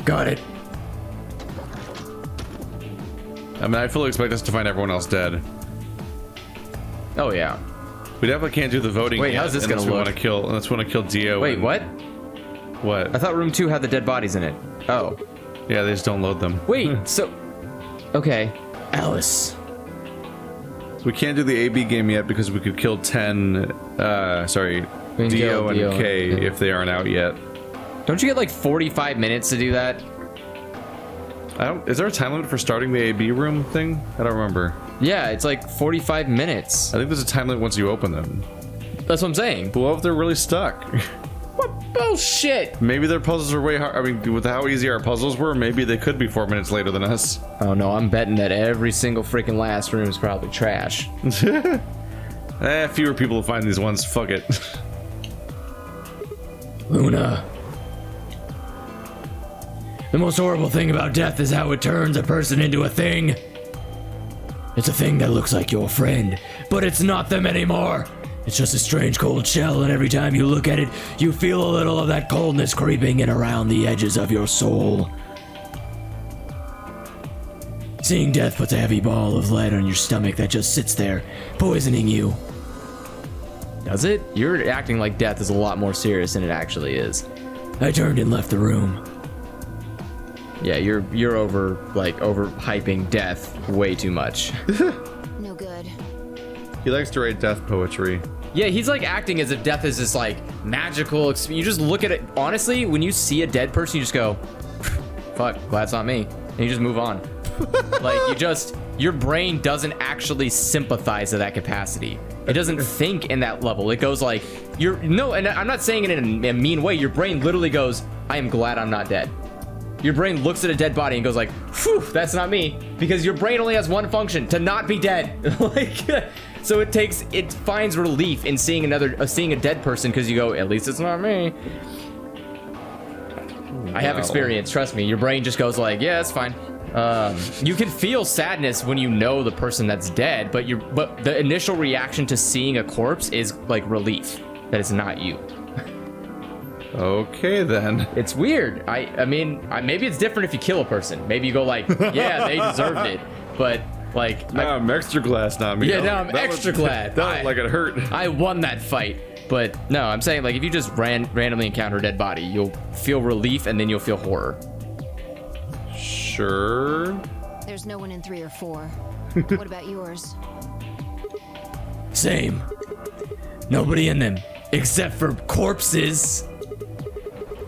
Got it. I mean, I fully expect us to find everyone else dead. Oh yeah. We definitely can't do the voting. Wait, yet, how's this gonna look? Unless we want to kill Dio. Wait, what? What? I thought room 2 had the dead bodies in it. Oh. Yeah, they just don't load them. Wait, so... Okay. Alice. We can't do the AB game yet because we could kill 10, sorry, We can Dio kill and Dio K and- if they aren't out yet. Don't you get like 45 minutes to do that? Is there a time limit for starting the AB room thing? I don't remember. Yeah, it's like 45 minutes. I think there's a time limit once you open them. That's what I'm saying. But what if they're really stuck? What bullshit? Maybe their puzzles are way hard. I mean, with how easy our puzzles were, maybe they could be 4 minutes later than us. Oh no, I'm betting that every single freaking last room is probably trash. Fewer people will find these ones. Fuck it. Luna. The most horrible thing about death is how it turns a person into a thing. It's a thing that looks like your friend, but it's not them anymore. It's just a strange cold shell, and every time you look at it, you feel a little of that coldness creeping in around the edges of your soul. Seeing death puts a heavy ball of lead on your stomach that just sits there, poisoning you. Does it? You're acting like death is a lot more serious than it actually is. I turned and left the room. Yeah, you're overhyping death way too much. No good. He likes to write death poetry. Yeah, he's like acting as if death is this like magical you just look at it honestly, when you see a dead person you just go, fuck, glad it's not me. And you just move on. Like your brain doesn't actually sympathize to that capacity. It doesn't think in that level. It goes like, and I'm not saying it in a mean way. Your brain literally goes, I am glad I'm not dead. Your brain looks at a dead body and goes like, phew, that's not me. Because your brain only has one function, to not be dead. So it finds relief in seeing a dead person because you go, at least it's not me. I have experience, trust me. Your brain just goes like, yeah, it's fine. You can feel sadness when you know the person that's dead, but the initial reaction to seeing a corpse is like relief that it's not you. Okay then. It's weird. I mean, maybe it's different if you kill a person. Maybe you go like, yeah, they deserved it. But like, now I'm extra glad, not me. Yeah, now I'm extra glad. That like it hurt. I won that fight. But no, I'm saying like if you just randomly encounter a dead body, you'll feel relief and then you'll feel horror. Sure. There's no one in 3 or 4. What about yours? Same. Nobody in them, except for corpses.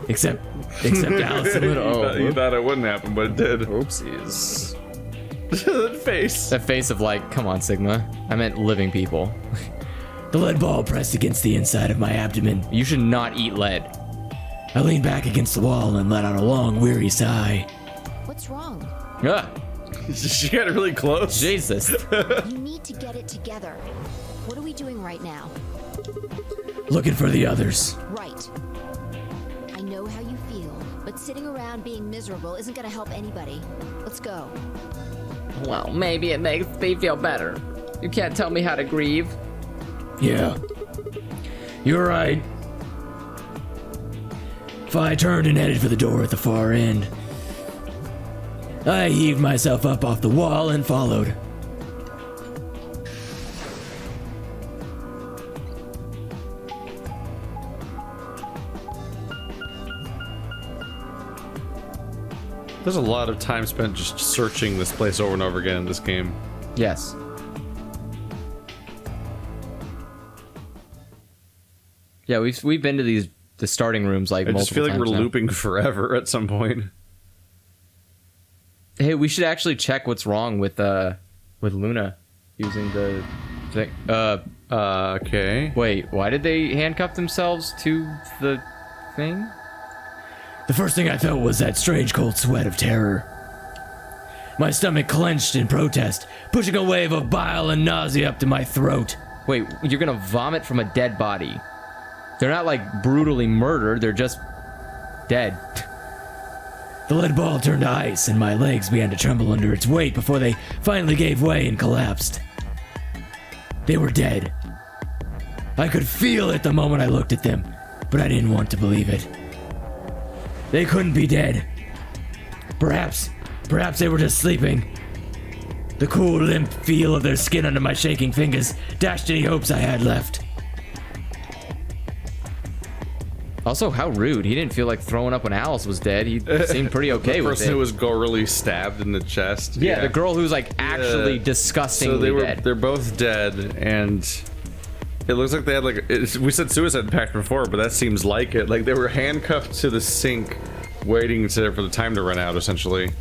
Except Alice and Luna. You thought it wouldn't happen, but it did. Oopsies. That face. That face of like, come on, Sigma. I meant living people. The lead ball pressed against the inside of my abdomen. You should not eat lead. I leaned back against the wall and let out a long, weary sigh. What's wrong? Ah, She got really close. Jesus. You need to get it together. What are we doing right now? Looking for the others. Right. I know how you feel, but sitting around being miserable isn't gonna help anybody. Let's go. Well, maybe it makes me feel better. You can't tell me how to grieve. Yeah. You're right. I turned and headed for the door at the far end. I heaved myself up off the wall and followed. There's a lot of time spent just searching this place over and over again in this game. Yes. Yeah, we've been to the starting rooms like multiple times. I just feel like we're now. looping forever at some point. Hey, we should actually check what's wrong with Luna using the thing. Okay. Wait, why did they handcuff themselves to the thing? The first thing I felt was that strange cold sweat of terror. My stomach clenched in protest, pushing a wave of bile and nausea up to my throat. Wait, you're gonna vomit from a dead body? They're not like brutally murdered, they're just dead. The lead ball turned to ice and my legs began to tremble under its weight before they finally gave way and collapsed. They were dead. I could feel it the moment I looked at them, but I didn't want to believe it. They couldn't be dead. Perhaps they were just sleeping. The cool, limp feel of their skin under my shaking fingers dashed any hopes I had left. Also, how rude. He didn't feel like throwing up when Alice was dead. He seemed pretty okay The with person it. who was gorily stabbed in the chest. Yeah, the girl who's like actually disgustingly So dead. they're both dead, and it looks like they had like we said suicide pact before, but that seems like it. Like they were handcuffed to the sink, waiting for the time to run out, essentially.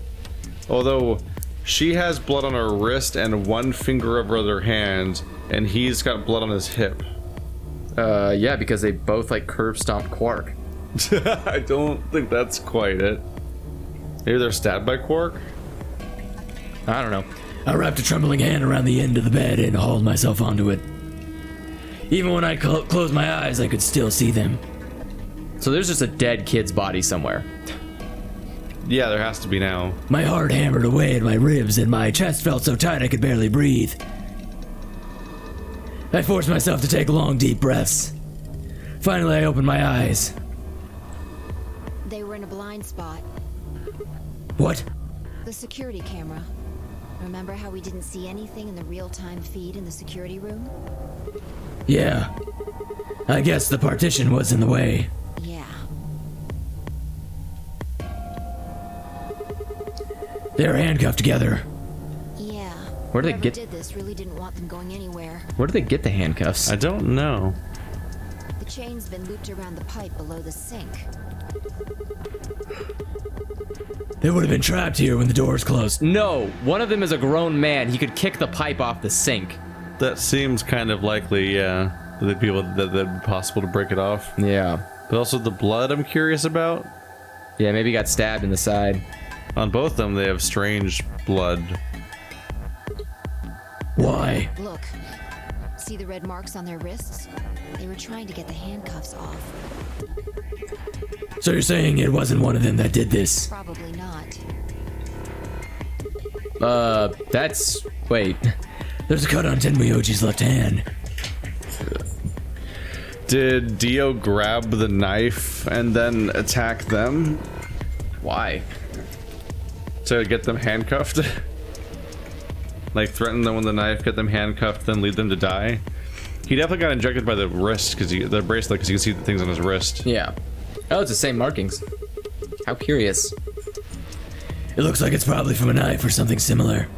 Although she has blood on her wrist and one finger of her other hand, and he's got blood on his hip. Yeah, because they both like curb stomped Quark. I don't think that's quite it. Maybe they're stabbed by Quark? I don't know. I wrapped a trembling hand around the end of the bed and hauled myself onto it. Even when I closed my eyes, I could still see them. So there's just a dead kid's body somewhere. Yeah, there has to be now. My heart hammered away at my ribs and my chest felt so tight I could barely breathe. I forced myself to take long, deep breaths. Finally, I opened my eyes. They were in a blind spot. What? The security camera. Remember how we didn't see anything in the real-time feed in the security room? Yeah. I guess the partition was in the way. Yeah. They're handcuffed together. Yeah. Where did they Whoever get- did this really didn't want them going anywhere. Where did they get the handcuffs? I don't know. The chain's been looped around the pipe below the sink. They would have been trapped here when the doors closed. No, one of them is a grown man. He could kick the pipe off the sink. That seems kind of likely, yeah. That'd be possible to break it off. Yeah. But also the blood I'm curious about. Yeah, maybe he got stabbed in the side. On both of them, they have strange blood. Why? Look. See the red marks on their wrists? They were trying to get the handcuffs off. So you're saying it wasn't one of them that did this? Probably not. Wait. There's a cut on Tenmyoji's left hand. Did Dio grab the knife and then attack them Why? to get them handcuffed? Like threaten them with the knife, get them handcuffed, then lead them to die? He definitely got injected by the wrist, the bracelet, because you can see the things on his wrist. Yeah. Oh, it's the same markings. How curious. It looks like it's probably from a knife or something similar.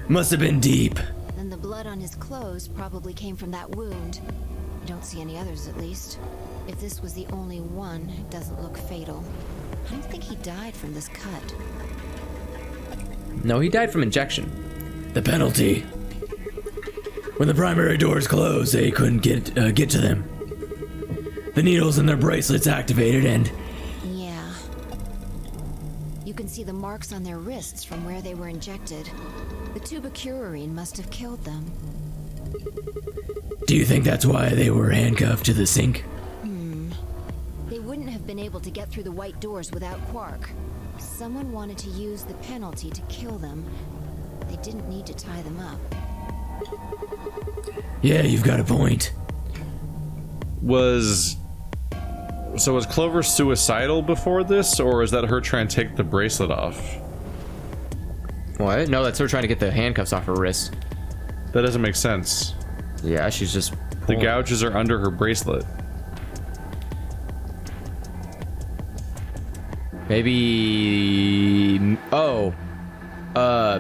Must have been deep. Then the blood on his clothes probably came from that wound. I don't see any others, at least. If this was the only one, it doesn't look fatal. I don't think he died from this cut. No, he died from injection. The penalty. When the primary doors closed, they couldn't get to them. The needles in their bracelets activated and... Yeah. You can see the marks on their wrists from where they were injected. The tubocurarine must have killed them. Do you think that's why they were handcuffed to the sink? They wouldn't have been able to get through the white doors without Quark. Someone wanted to use the penalty to kill them. They didn't need to tie them up. Yeah, you've got a point. Was Clover suicidal before this, or is that her trying to take the bracelet off? What? No, that's her trying to get the handcuffs off her wrist. That doesn't make sense. Yeah, she's just... The gouges are under her bracelet. Maybe... Oh.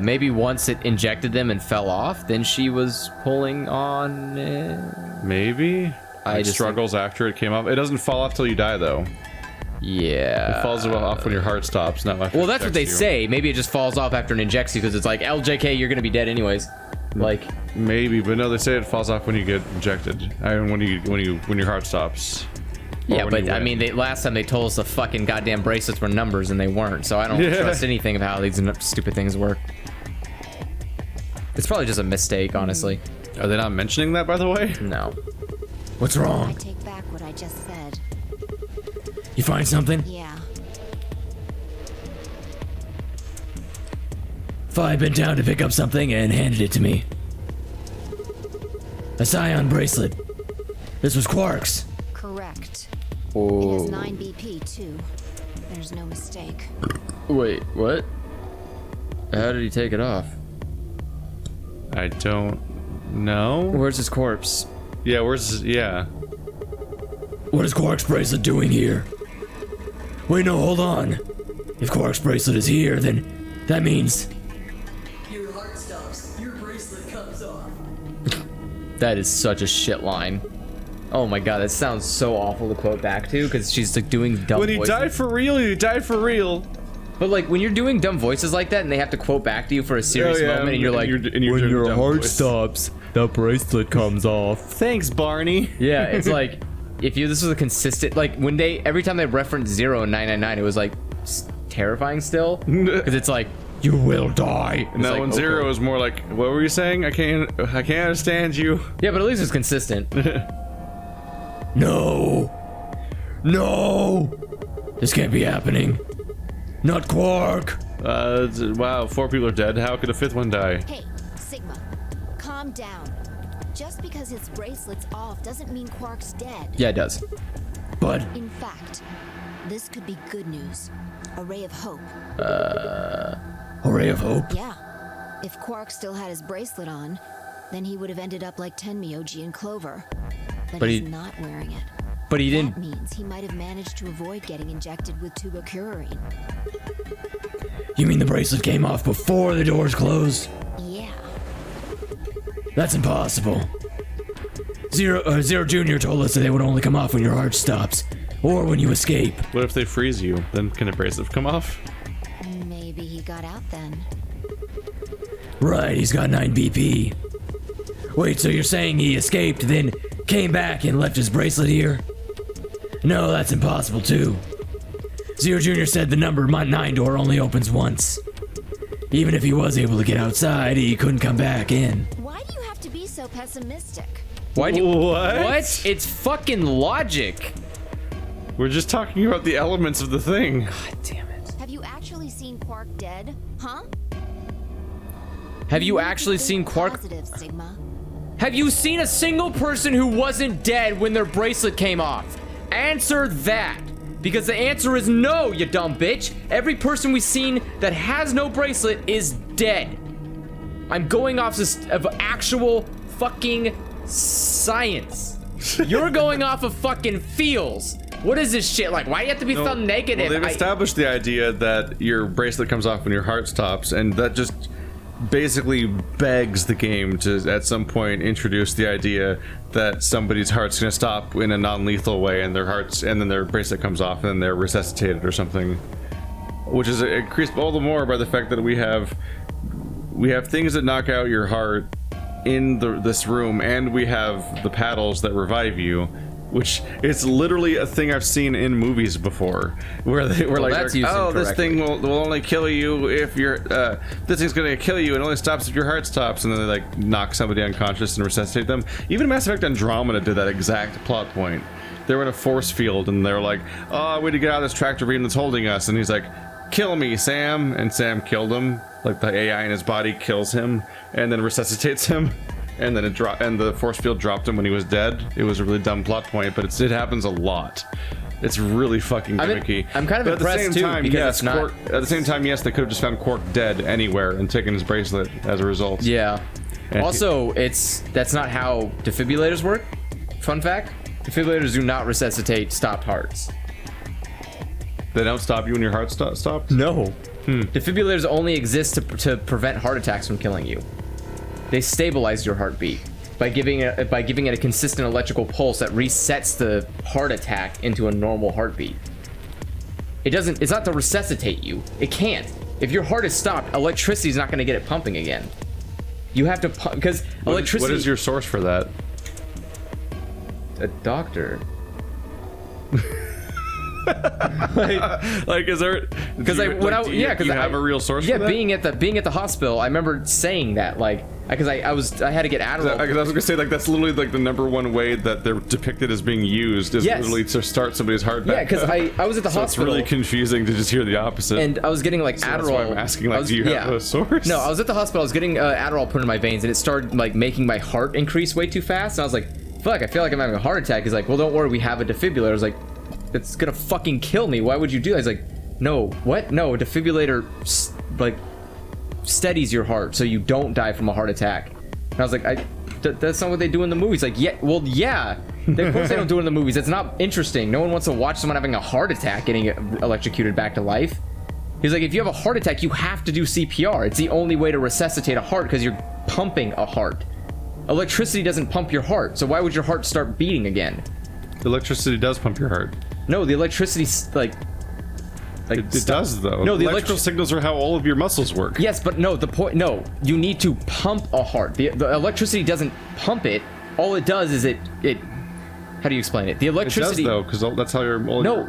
Maybe once it injected them and fell off, then she was pulling on it. Maybe? It struggles after it came off. It doesn't fall off till you die, though. Yeah. It falls off when your heart stops, not after Well, it that's what they injects you. say. Maybe it just falls off after it injects you because it's like, LJK, you're gonna be dead anyways. Like... Maybe, but no, they say it falls off when you get injected. I mean, when your heart stops. Or Yeah, when but you I win. mean, last time they told us the fucking goddamn bracelets were numbers and they weren't, so I don't trust anything of how these stupid things work. It's probably just a mistake, honestly. Are they not mentioning that, by the way? No. What's I wrong? take back what I just said. You find something? Yeah. Phi bent down to pick up something and handed it to me. A Scion bracelet. This was Quark's. Correct. Oh. It has 9 BP, too. There's no mistake. Wait, what? How did he take it off? I don't know. Where's his corpse? Yeah, yeah. What is Quark's bracelet doing here? Wait, no, hold on. If Quark's bracelet is here, then that means... Your heart stops. Your bracelet comes off. That is such a shit line. Oh my god, that sounds so awful to quote back to, because she's like doing dumb When he voices. died for real, he died for real. But like when you're doing dumb voices like that and they have to quote back to you for a serious moment and you're like, when your heart stops, the bracelet comes off. Thanks, Barney. yeah, it's like, if you, this was a consistent, like when they, every time they referenced 0 and 999, it was like terrifying still. Because it's like, You will die. it's No, like, when okay. Zero is more like, what were you saying? I can't understand you. Yeah, but at least it's consistent. No. No. This can't be happening. Not Quark. Wow, 4 people are dead. How could a 5th one die? Hey, Sigma, calm down. Just because his bracelet's off doesn't mean Quark's dead. Yeah, it does. But In fact, this could be good news. A ray of hope. a ray of hope. Yeah. If Quark still had his bracelet on, then he would have ended up like Tenmyoji and Clover. But he's not wearing it. But he That didn't. means he might have managed to avoid getting injected with tubocurarine. You mean the bracelet came off before the doors closed? Yeah. That's impossible. Zero Junior told us that they would only come off when your heart stops, or when you escape. What if they freeze you? Then can a bracelet come off? Maybe he got out then. Right, he's got 9 BP. Wait, so you're saying he escaped, then came back and left his bracelet here? No, that's impossible too. Zero Junior said the number 9 door only opens once. Even if he was able to get outside, he couldn't come back in. Why do you have to be so pessimistic? Why do What? It's fucking logic. We're just talking about the elements of the thing. God damn it. Have you actually seen Quark dead? Huh? Have you need to actually think seen Quark? Positive, Sigma. Have you seen a single person who wasn't dead when their bracelet came off? Answer that. Because the answer is no, you dumb bitch. Every person we've seen that has no bracelet is dead. I'm going off of actual fucking science. You're going off of fucking feels. What is this shit? Like, why do you have to be so negative? Well, they've established the idea that your bracelet comes off when your heart stops, and that just basically begs the game to, at some point, introduce the idea that somebody's heart's gonna stop in a non-lethal way, and then their bracelet comes off, and then they're resuscitated or something. Which is increased all the more by the fact that we have things that knock out your heart in this room, and we have the paddles that revive you, which is literally a thing I've seen in movies before, where they were like, that's used oh, this incorrectly. thing will only kill you if you're, this thing's gonna kill you, and only stops if your heart stops, and then they like knock somebody unconscious and resuscitate them. Even Mass Effect Andromeda did that exact plot point. They were in a force field, and they were like, oh, we need to get out of this tractor beam that's holding us, and he's like, kill me, Sam, and Sam killed him. Like the AI in his body kills him, and then resuscitates him. And then the force field dropped him when he was dead. It was a really dumb plot point, but it happens a lot. It's really fucking gimmicky. I'm kind of but impressed at the too, same time, because yes, it's not. at the same time, yes, they could have just found Quark dead anywhere and taken his bracelet as a result. Yeah. And Also, that's not how defibrillators work. Fun fact: defibrillators do not resuscitate stopped hearts. They don't stop you when your heart stops? No. Defibrillators only exist to prevent heart attacks from killing you. They stabilize your heartbeat by giving it a consistent electrical pulse that resets the heart attack into a normal heartbeat. It's not to resuscitate you. It can't. If your heart is stopped, electricity is not going to get it pumping again. You have to pump, because electricity. What is your source for that? A doctor. Like, is there? Because do you have a real source. Yeah, for that? being at the hospital, I remember saying that, like, because I had to get Adderall. Because I was gonna say, like, that's literally like the #1 way that they're depicted as being used is literally to start somebody's heart back. Yeah, because I was at the so hospital. It's really confusing to just hear the opposite. And I was getting like So Adderall. that's why I'm asking, like, do you have a source? No, I was at the hospital. I was getting Adderall put in my veins, and it started like making my heart increase way too fast. And I was like, "Fuck, I feel like I'm having a heart attack." He's like, "Well, don't worry, we have a defibrillator." I was like, "That's gonna fucking kill me. Why would you do that?" He's like, No, what? No, a defibrillator, like, steadies your heart so you don't die from a heart attack. And I was like, that's not what they do in the movies. Like, yeah, well, yeah. Of course they don't do it in the movies. It's not interesting. No one wants to watch someone having a heart attack getting electrocuted back to life. He's like, if you have a heart attack, you have to do CPR. It's the only way to resuscitate a heart because you're pumping a heart. Electricity doesn't pump your heart, so why would your heart start beating again? Electricity does pump your heart. No, the electricity, like it does, though. No, the electrical signals are how all of your muscles work. Yes, but no, the point, no, you need to pump a heart. The electricity doesn't pump it. All it does is it how do you explain it? The electricity. It does, though, because that's how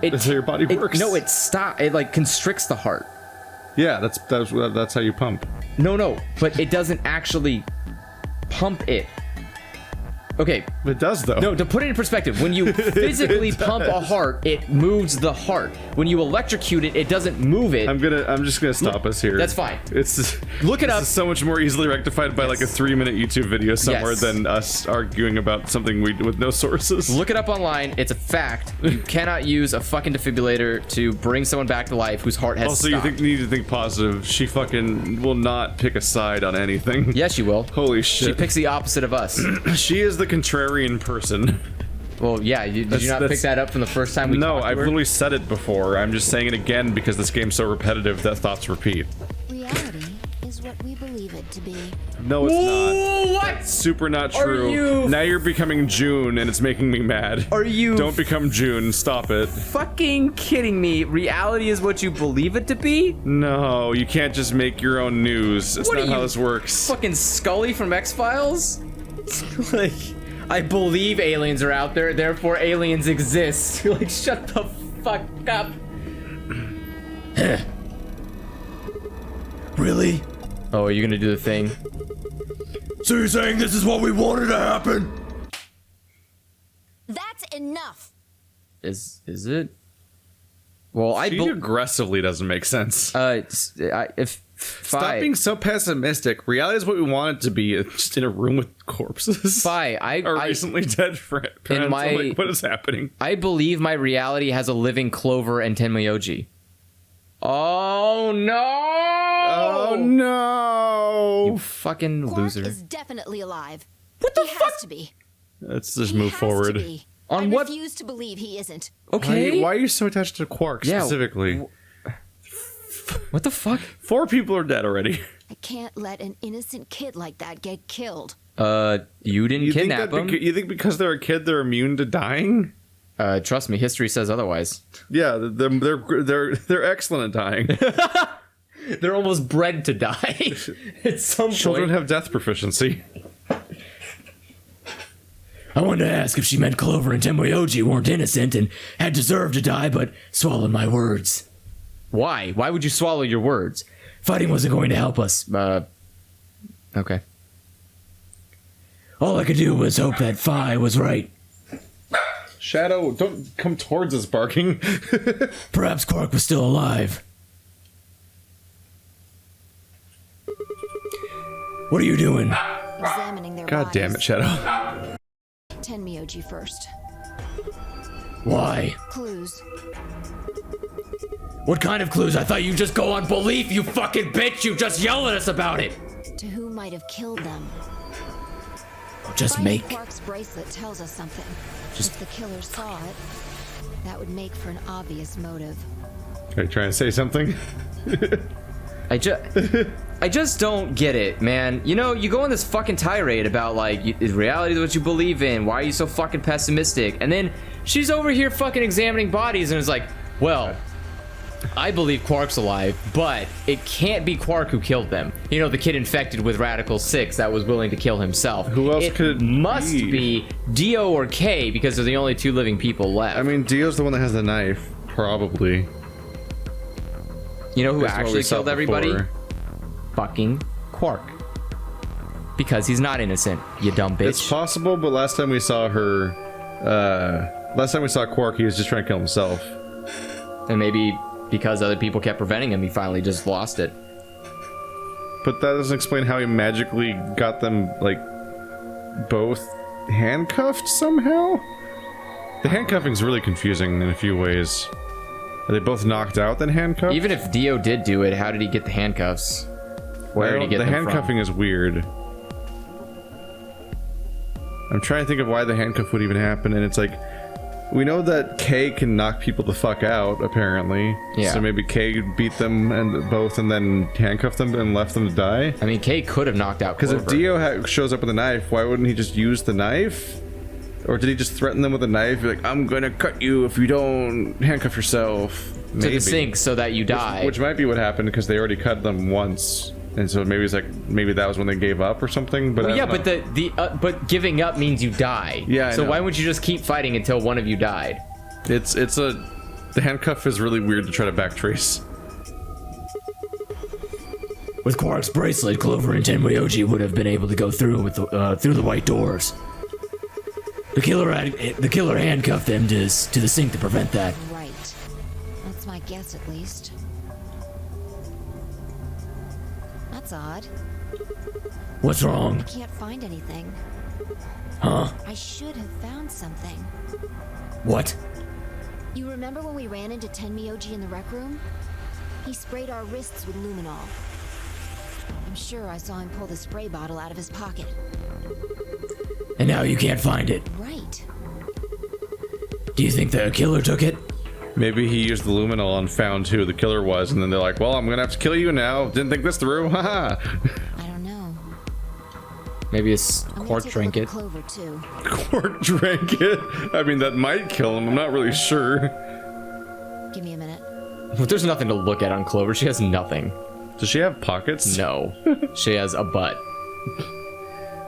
that's how your body works. No, it like constricts the heart. Yeah, that's how you pump. No, but it doesn't actually pump it. Okay. It does, though. No, to put it in perspective, when you physically pump a heart, it moves the heart. When you electrocute it, it doesn't move it. I'm just gonna stop us here. That's fine. Look it up. This is so much more easily rectified by like a 3-minute YouTube video somewhere than us arguing about something with no sources. Look it up online. It's a fact. You cannot use a fucking defibrillator to bring someone back to life whose heart has stopped. You need to think positive. She fucking will not pick a side on anything. Yes, she will. Holy shit. She picks the opposite of us. She is the contrarian person. Well, yeah, did you not pick that up from the first time we talked to her? No, I've literally said it before. I'm just saying it again because this game's so repetitive that thoughts repeat. Reality is what we believe it to be. No, it's not. What? It's super not true. Now you're becoming June and it's making me mad. Are you Don't become June. Stop it. Fucking kidding me? Reality is what you believe it to be? No, you can't just make your own news. That's not how this works. Fucking Scully from X-Files? Like, I believe aliens are out there, therefore aliens exist. Like, shut the fuck up. Really? Oh, are you gonna do the thing? So you're saying this is what we wanted to happen? That's enough. Is it? Well, She aggressively doesn't make sense. Stop being so pessimistic. Reality is what we want it to be. It's just in a room with corpses. Our recently dead friend. Like, what is happening? I believe my reality has a living Clover and Tenmyoji. Oh no! Oh no! You fucking loser. Quark is definitely alive. What the fuck? fuck? Has to be. Let's just move forward. On I what? refuse to believe he isn't. Okay. Why are you so attached to Quark specifically? What the fuck? 4 people are dead already. I can't let an innocent kid like that get killed. You didn't kidnap them. You think because they're a kid they're immune to dying? Trust me, history says otherwise. Yeah, they're excellent at dying. They're almost bred to die. At some point. Children have death proficiency. I wanted to ask if she meant Clover and Tenmyoji weren't innocent and had deserved to die, but swallowed my words. Why? Why would you swallow your words? Fighting wasn't going to help us. Okay. All I could do was hope that Phi was right. Shadow, don't come towards us barking. Perhaps Quark was still alive. What are you doing? Examining their God damn it, Shadow. Tenmyoji first. Why? Clues. What kind of clues? I thought you just go on belief, you fucking bitch! You just yell at us about it! To who might have killed them? Just Finding make... Quark's bracelet tells us something. If the killer saw it, that would make for an obvious motive. Are you trying to say something? I just don't get it, man. You know, you go on this fucking tirade about, like, reality is what you believe in. Why are you so fucking pessimistic? And then she's over here fucking examining bodies and is like, well, I believe Quark's alive, but it can't be Quark who killed them. You know, the kid infected with Radical 6 that was willing to kill himself. Who else could it must be Dio or K, because they're the only 2 living people left. I mean, Dio's the one that has the knife, probably. You know who actually killed everybody? Before. Fucking Quark. Because he's not innocent, you dumb bitch. It's possible, but last time we saw Quark, he was just trying to kill himself. And maybe because other people kept preventing him, he finally just lost it. But that doesn't explain how he magically got them, like, both handcuffed somehow? The handcuffing's really confusing in a few ways. Are they both knocked out then handcuffed? Even if Dio did do it, how did he get the handcuffs? Where did he get the them handcuffing is weird. I'm trying to think of why the handcuff would even happen, and it's like, we know that Kay can knock people the fuck out, apparently. Yeah. So maybe Kay beat them and both and then handcuffed them and left them to die? I mean, Kay could have knocked out Because Clover. if Dio shows up with a knife, why wouldn't he just use the knife? Or did he just threaten them with a knife? Be like, I'm gonna cut you if you don't handcuff yourself. to the sink so that you die. Which might be what happened because they already cut them once. And so maybe it's like, maybe that was when they gave up or something. But well, I yeah, don't know. but but giving up means you die. Yeah, I so know. why would you just keep fighting until one of you died? The handcuff is really weird to try to backtrace. With Quark's bracelet, Clover and Tenryoji would have been able to go through with through the white doors. The killer handcuffed them to the sink to prevent that. Right. That's my guess, at least. That's odd. What's wrong? I can't find anything. Huh? I should have found something. What? You remember when we ran into Tenryoji in the rec room? He sprayed our wrists with luminol. I'm sure I saw him pull the spray bottle out of his pocket. And now you can't find it. Right. Do you think the killer took it? Maybe he used the luminol and found who the killer was, and then they're like, well, I'm gonna have to kill you now. Didn't think this through. Haha. I don't know. Maybe it's I'm gonna Quark take a look drank at it. Clover too. Quark drank it. I mean, that might kill him. I'm not really sure. Give me a minute. There's nothing to look at on Clover. She has nothing. Does she have pockets? No. She has a butt.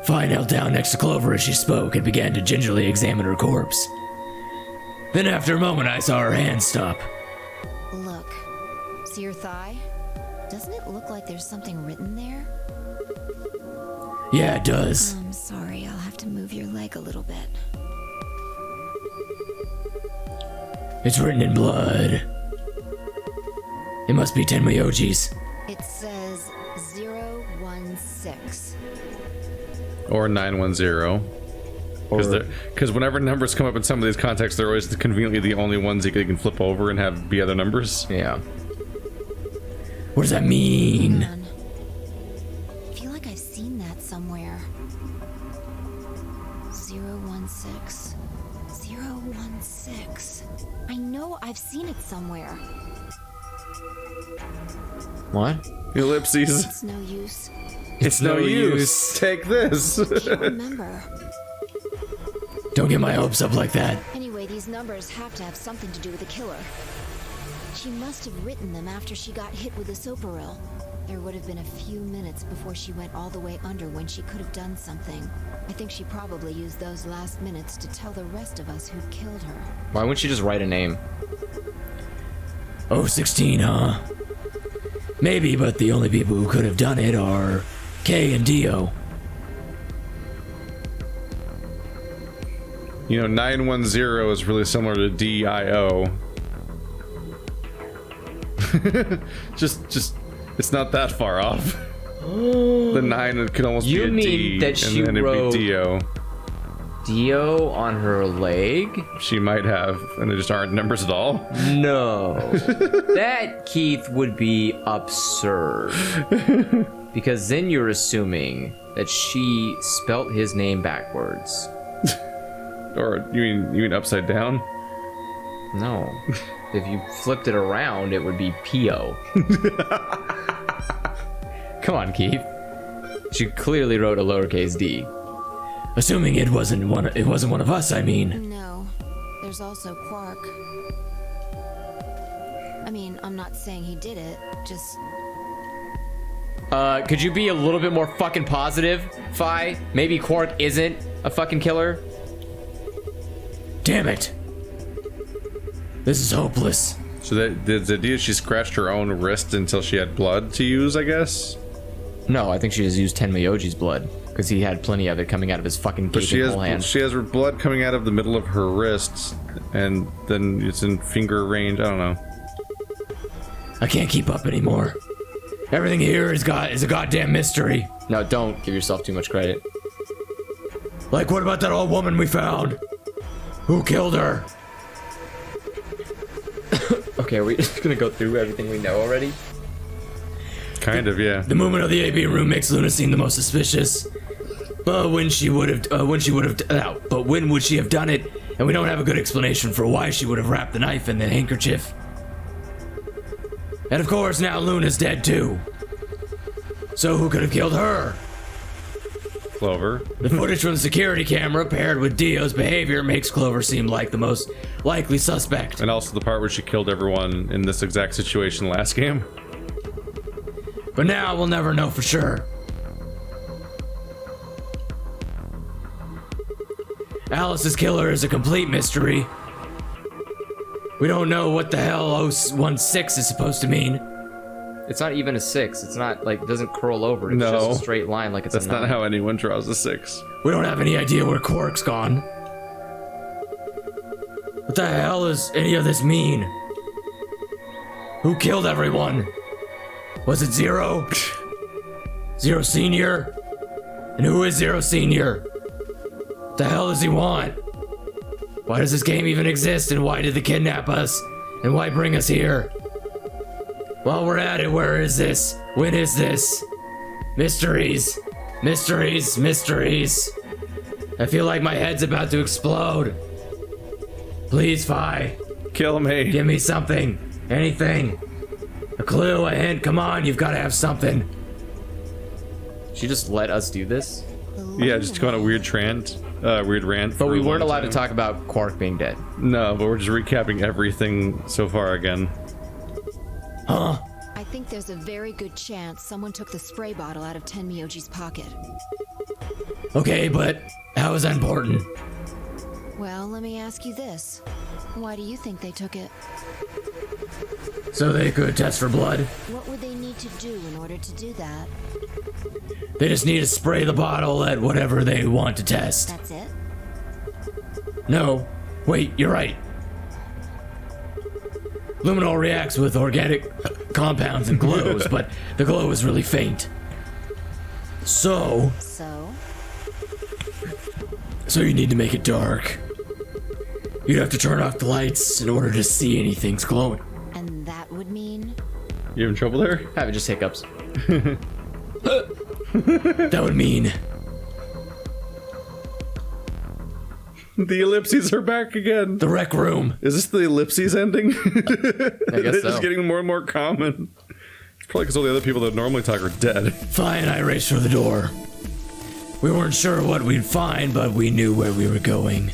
Fi knelt down next to Clover as she spoke and began to gingerly examine her corpse. Then after a moment I saw her hand stop. Look. See your thigh? Doesn't it look like there's something written there? Yeah, it does. I'm sorry, I'll have to move your leg a little bit. It's written in blood. It must be Tenryoji's. It says 016. Or 910. Because whenever numbers come up in some of these contexts, they're always conveniently the only ones you can flip over and have be other numbers. Yeah. What does that mean? Hang on. I feel like I've seen that somewhere. 016. 016. I know I've seen it somewhere. What? Ellipses. It's no use. It's no use. Take this. Can't remember. Don't get my hopes up like that. Anyway, these numbers have to have something to do with the killer. She must have written them after she got hit with the soparil. There would have been a few minutes before she went all the way under when she could have done something. I think she probably used those last minutes to tell the rest of us who killed her. Why wouldn't she just write a name? 016, huh? Maybe, but the only people who could have done it are Kay and Dio. You know, 910 is really similar to DIO. just, it's not that far off. The 9 could almost You be a mean D, that she and then wrote- it'd be Dio. Dio on her leg? She might have, and they just aren't numbers at all. No. That, Keith, would be absurd. Because then you're assuming that she spelt his name backwards. Or you mean upside down? No. If you flipped it around, it would be P.O. Come on, Keith. She clearly wrote a lowercase d. Assuming it wasn't one of us, I mean. No, there's also Quark. I mean, I'm not saying he did it, just... Could you be a little bit more fucking positive, Fi? Maybe Quark isn't a fucking killer? Damn it. This is hopeless. So the idea is she scratched her own wrist until she had blood to use, I guess? No, I think she just used Tenryoji's blood. Because he had plenty of it coming out of his fucking But gaping hole hand. she has her blood coming out of the middle of her wrists, and then it's in finger range. I don't know. I can't keep up anymore. Everything here is a goddamn mystery. No, don't give yourself too much credit. Like, what about that old woman we found? Who killed her? Okay, are we just gonna go through everything we know already? Kind of, yeah. The movement of the AB room makes Luna seem the most suspicious. But when would she have done it? And we don't have a good explanation for why she would have wrapped the knife in the handkerchief. And of course, now Luna's dead too. So who could have killed her? Clover. The footage from the security camera paired with Dio's behavior makes Clover seem like the most likely suspect. And also the part where she killed everyone in this exact situation last game. But now we'll never know for sure. Alice's killer is a complete mystery. We don't know what the hell 016 is supposed to mean. It's not even a 6. It's not like it doesn't curl over. It's just a straight line like it's That's a 9. not how anyone draws a 6. We don't have any idea where Quark's gone. What the hell does any of this mean? Who killed everyone? Was it Zero? Zero Senior? And who is Zero Senior? What the hell does he want? Why does this game even exist, and why did they kidnap us? And why bring us here? While we're at it, where is this? When is this? Mysteries. Mysteries, mysteries. I feel like my head's about to explode. Please, Fi. Kill me. Give me something. Anything. A clue, a hint. Come on, you've got to have something. She just let us do this? Yeah, just go on a weird rant. But we weren't allowed to time. talk about Quark being dead. No, but we're just recapping everything so far again. Huh? I think there's a very good chance someone took the spray bottle out of Tenmyoji's pocket. Okay, but how is that important? Well, let me ask you this. Why do you think they took it? So they could test for blood? What would they need to do in order to do that? They just need to spray the bottle at whatever they want to test. That's it? No. Wait, you're right. Luminol reacts with organic compounds and glows, but the glow is really faint. So you need to make it dark. You'd have to turn off the lights in order to see anything's glowing. And that would mean? You having trouble there? Have it just hiccups. That would mean The ellipses are back again. the rec room. Is this the ellipses ending? I guess They're so. just getting more and more common. It's probably because all the other people that normally talk are dead. Fi and I raced for the door. We weren't sure what we'd find, but we knew where we were going.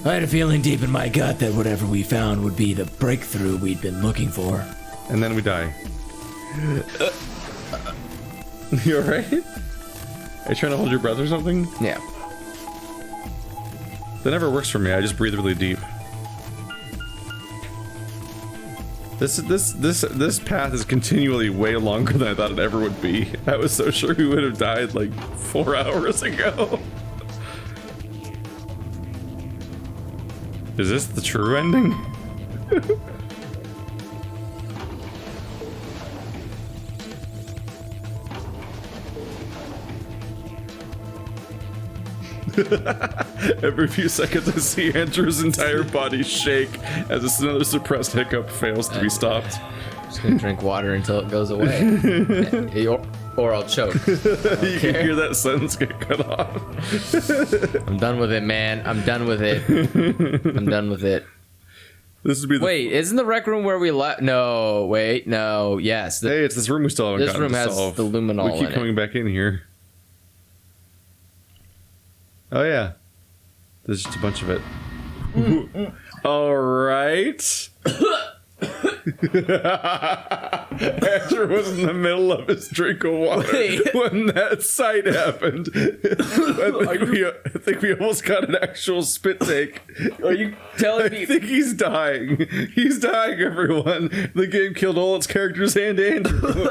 I had a feeling deep in my gut that whatever we found would be the breakthrough we'd been looking for. And then we die. You alright? Are you trying to hold your breath or something? Yeah. That never works for me. I just breathe really deep. This path is continually way longer than I thought it ever would be. I was so sure we would have died like 4 hours ago. Is this the true ending? Every few seconds I see Andrew's entire body shake as another suppressed hiccup fails to be stopped. Just gonna drink water until it goes away. or I'll choke. You can hear that sentence get cut off. I'm done with it, man. I'm done with it. I'm done with it. This would be the Wait, isn't the rec room where we left? No, wait, no, yes. Hey, it's this room we still haven't This gotten room to has solve. the luminol We keep in coming it. back in here. Oh yeah. There's just a bunch of it. All right. Andrew was in the middle of his drink of water Wait. when that sight happened. I think we almost got an actual spit take. Are you telling I me? think he's dying. He's dying, everyone. The game killed all its characters and Andrew.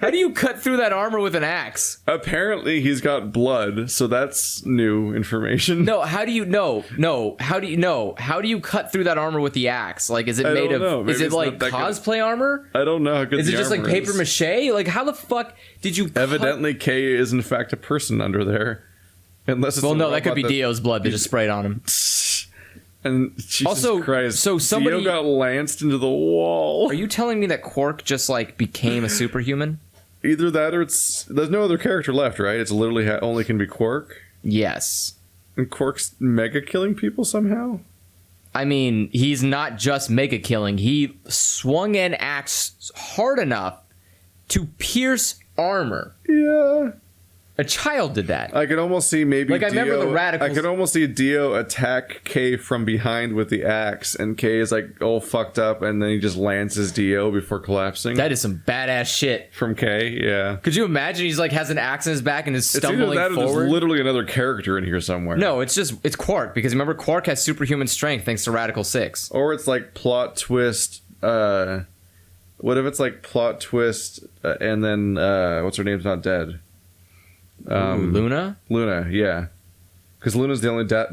How do you cut through that armor with an axe? Apparently he's got blood, so that's new information. No, how do you know? No, how do you know? How do you cut through that armor with the axe? Like, is it I made don't of? know. Maybe Is it it's like not that good. cosplay armor? I don't know how good Is it the just like armor paper is. mache? Like, how the fuck did you? Evidently, K is in fact a person under there. Unless it's Well, a no, that could robot be Dio's blood that just sprayed on him. And Jesus Also, Christ, so somebody- Dio got lanced into the wall. Are you telling me that Quark just like became a superhuman? Either that or it's there's no other character left, right? It's literally only can be Quark. Yes. And Quark's mega killing people somehow. I mean, he's not just mega killing. He swung an axe hard enough to pierce armor. Yeah. A child did that. I could almost see maybe Like, I remember the Radicals- I could almost see Dio attack Kay from behind with the axe, and Kay is like all fucked up, and then he just lances Dio before collapsing. That is some badass shit. From Kay, yeah. Could you imagine he's like has an axe in his back and is It's either stumbling that or forward? there's literally another character in here somewhere. No, it's Quark, because remember Quark has superhuman strength thanks to Radical 6. Or it's like plot twist. What if it's like plot twist, and then what's her name's not dead? Luna? Luna, yeah. Because Luna's the only death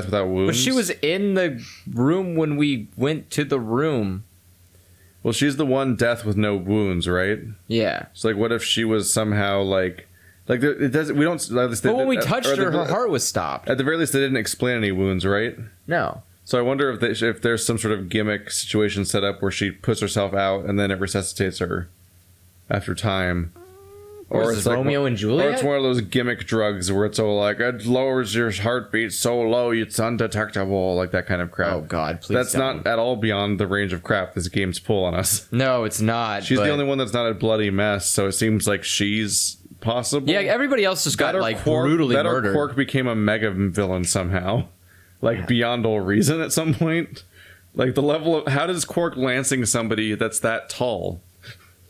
without wounds. But she was in the room when we went to the room. Well, she's the one death with no wounds, right? Yeah. So like, what if she was somehow like it doesn't? We don't. But when we touched her, her heart was stopped. At the very least, they didn't explain any wounds, right? No. So I wonder if there's some sort of gimmick situation set up where she puts herself out and then it resuscitates her after time. Or is this Romeo and Juliet? Or it's one of those gimmick drugs where it's all like, it lowers your heartbeat so low it's undetectable, like that kind of crap. Oh God, please. That's not at all beyond the range of crap this game's pull on us. No, it's not. She's the only one that's not a bloody mess, so it seems like she's possible. Yeah, everybody else just got like brutally murdered. Quark became a mega villain somehow, like beyond all reason at some point. Like the level of how does Quark lancing somebody that's that tall?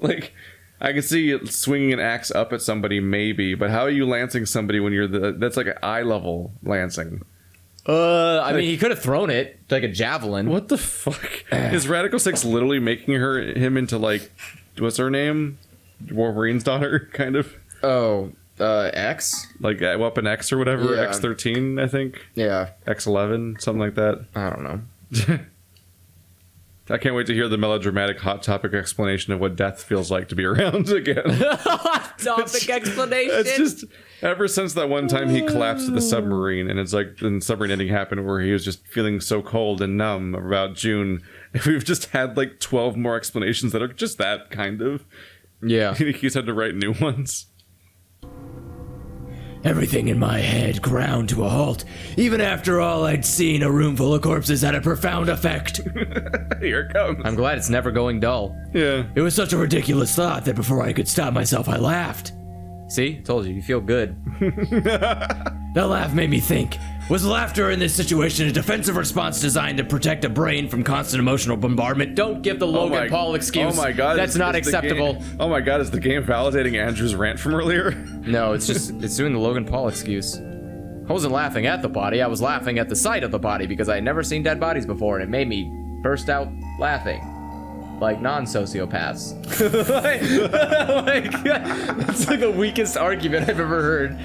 Like, I can see swinging an axe up at somebody maybe, but how are you lancing somebody when you're that's like an eye level lancing? I mean, he could have thrown it like a javelin. What the fuck? Is Radical 6 literally making him into like, what's her name? Wolverine's daughter, kind of? Oh, X? Like Weapon X or whatever? Yeah. X13, I think? Yeah. X11, something like that. I don't know. I can't wait to hear the melodramatic hot topic explanation of what death feels like to be around again. Hot topic explanation. It's just ever since that one time he collapsed at the submarine, and it's like the submarine ending happened where he was just feeling so cold and numb about June. We've just had like 12 more explanations that are just that kind of. Yeah. He's had to write new ones. Everything in my head ground to a halt. Even after all I'd seen, a room full of corpses had a profound effect. Here it comes. I'm glad it's never going dull. Yeah. It was such a ridiculous thought that before I could stop myself, I laughed. See? Told you feel good. That laugh made me think. Was laughter in this situation a defensive response designed to protect a brain from constant emotional bombardment? Don't give the Logan Paul excuse. Oh my god. That's not acceptable. Oh my god, is the game validating Andrew's rant from earlier? No, it's doing the Logan Paul excuse. I wasn't laughing at the body, I was laughing at the sight of the body because I had never seen dead bodies before and it made me burst out laughing. Like non-sociopaths. That's like the weakest argument I've ever heard.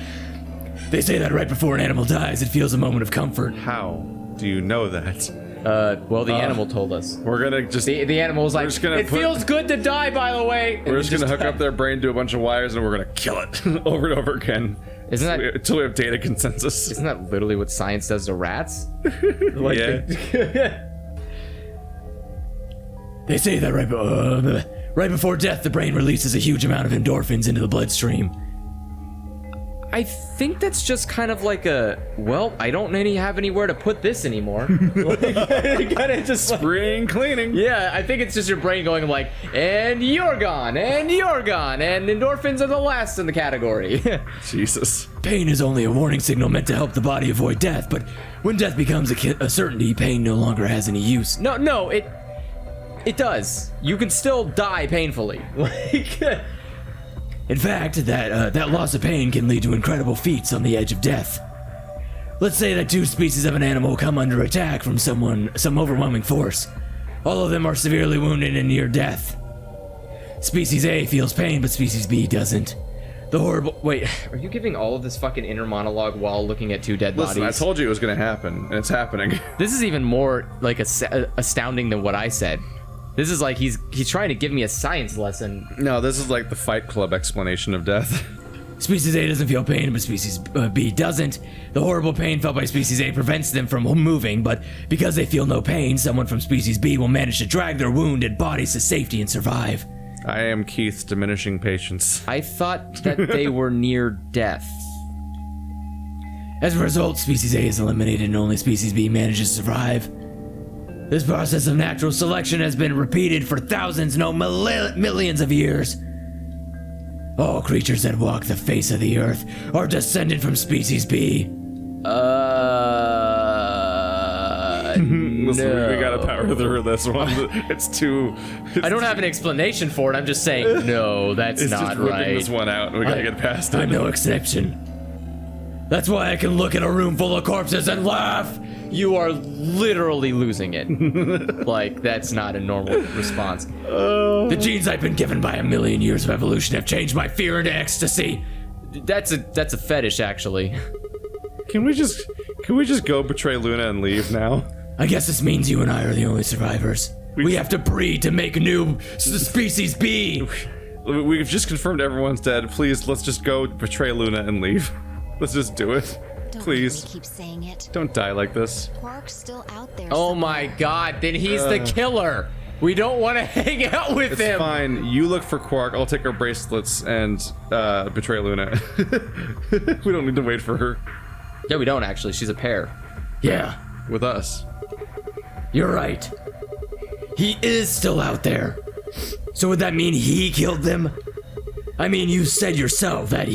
They say that right before an animal dies, it feels a moment of comfort. How do you know that? Well, the animal told us. We're gonna just... The animal was like, it feels good to die, by the way. We're just gonna hook up their brain to a bunch of wires and we're gonna kill it over and over again. Isn't that... Until we have data consensus. Isn't that literally what science does to rats? Like yeah. They say that right before death, the brain releases a huge amount of endorphins into the bloodstream. I think that's just kind of like a, well, I don't have anywhere to put this anymore. Kinda just Spring cleaning. Yeah, I think it's just your brain going like, and you're gone, and you're gone, and endorphins are the last in the category. Jesus. Pain is only a warning signal meant to help the body avoid death, but when death becomes a certainty, pain no longer has any use. No, it does. You can still die painfully. In fact, that loss of pain can lead to incredible feats on the edge of death. Let's say that two species of an animal come under attack from some overwhelming force. All of them are severely wounded and near death. Species A feels pain, but Species B doesn't. The horrible... Wait, are you giving all of this fucking inner monologue while looking at two dead Listen, bodies? I told you it was gonna happen, and it's happening. This is even more like astounding than what I said. This is like he's trying to give me a science lesson. No, this is like the Fight Club explanation of death. Species A doesn't feel pain, but Species B doesn't. The horrible pain felt by Species A prevents them from moving, but because they feel no pain, someone from Species B will manage to drag their wounded bodies to safety and survive. I am Keith's diminishing patience. I thought that they were near death. As a result, Species A is eliminated and only Species B manages to survive. This process of natural selection has been repeated for thousands, no, millions of years. All creatures that walk the face of the earth are descended from Species B. Listen, we gotta power through this one. It's too... I don't have an explanation for it. I'm just saying, no, that's it's not just ripping right. this one out. We gotta get past it. I'm no exception. That's why I can look at a room full of corpses and laugh. You are literally losing it. Like, that's not a normal response. The genes I've been given by a million years of evolution have changed my fear into ecstasy. That's a fetish, actually. Can we just go betray Luna and leave now? I guess this means you and I are the only survivors. We have to breed to make a new Species B. We've just confirmed everyone's dead. Please, let's just go betray Luna and leave. Let's just do it. Don't Please. Keep saying it. Don't die like this. Quark's still out there. Oh somewhere. my god, then he's the killer. We don't want to hang out with It's him. fine. You look for Quark. I'll take our bracelets and betray Luna. We don't need to wait for her. Yeah, we don't actually. She's a pair. Yeah, With us. you're right. He is still out there. So would that mean he killed them? I mean, you said yourself that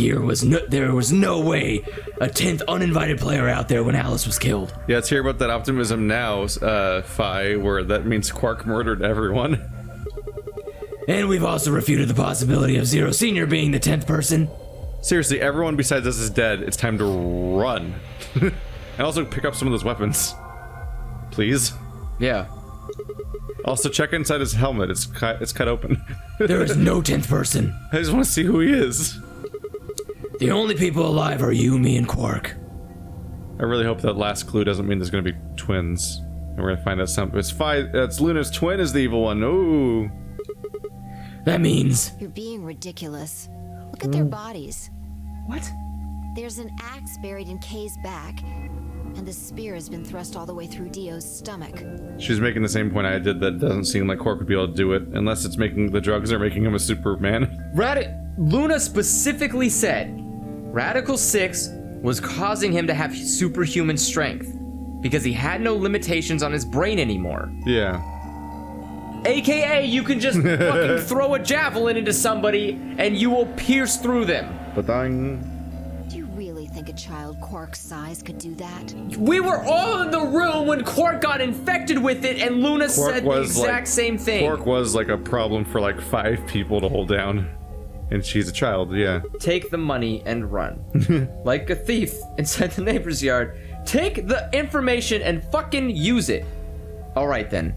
there was no way a 10th uninvited player out there when Alice was killed. Yeah, let's hear about that optimism now, Phi, where that means Quark murdered everyone. And we've also refuted the possibility of Zero Senior being the 10th person. Seriously, everyone besides us is dead. It's time to run. And also pick up some of those weapons. Please. Yeah. Also, check inside his helmet. It's cut open. There is no 10th person. I just want to see who he is. The only people alive are you, me, and Quark. I really hope that last clue doesn't mean there's going to be twins. And we're going to find out something. It's Luna's twin is the evil one. Ooh. That means... You're being ridiculous. Look at their bodies. What? There's an axe buried in Kay's back, and the spear has been thrust all the way through Dio's stomach. She's making the same point I did, that it doesn't seem like Quark would be able to do it unless it's making the drugs are making him a Superman. Luna specifically said Radical 6 was causing him to have superhuman strength because he had no limitations on his brain anymore. Yeah. AKA, you can just fucking throw a javelin into somebody and you will pierce through them. But then... Do you really think a child Quark's size could do that? We were all in the room when Quark got infected with it and Luna said the exact same thing. Quark was like a problem for like 5 people to hold down. And she's a child, yeah. Take the money and run. Like a thief inside the neighbor's yard. Take the information and fucking use it. All right then.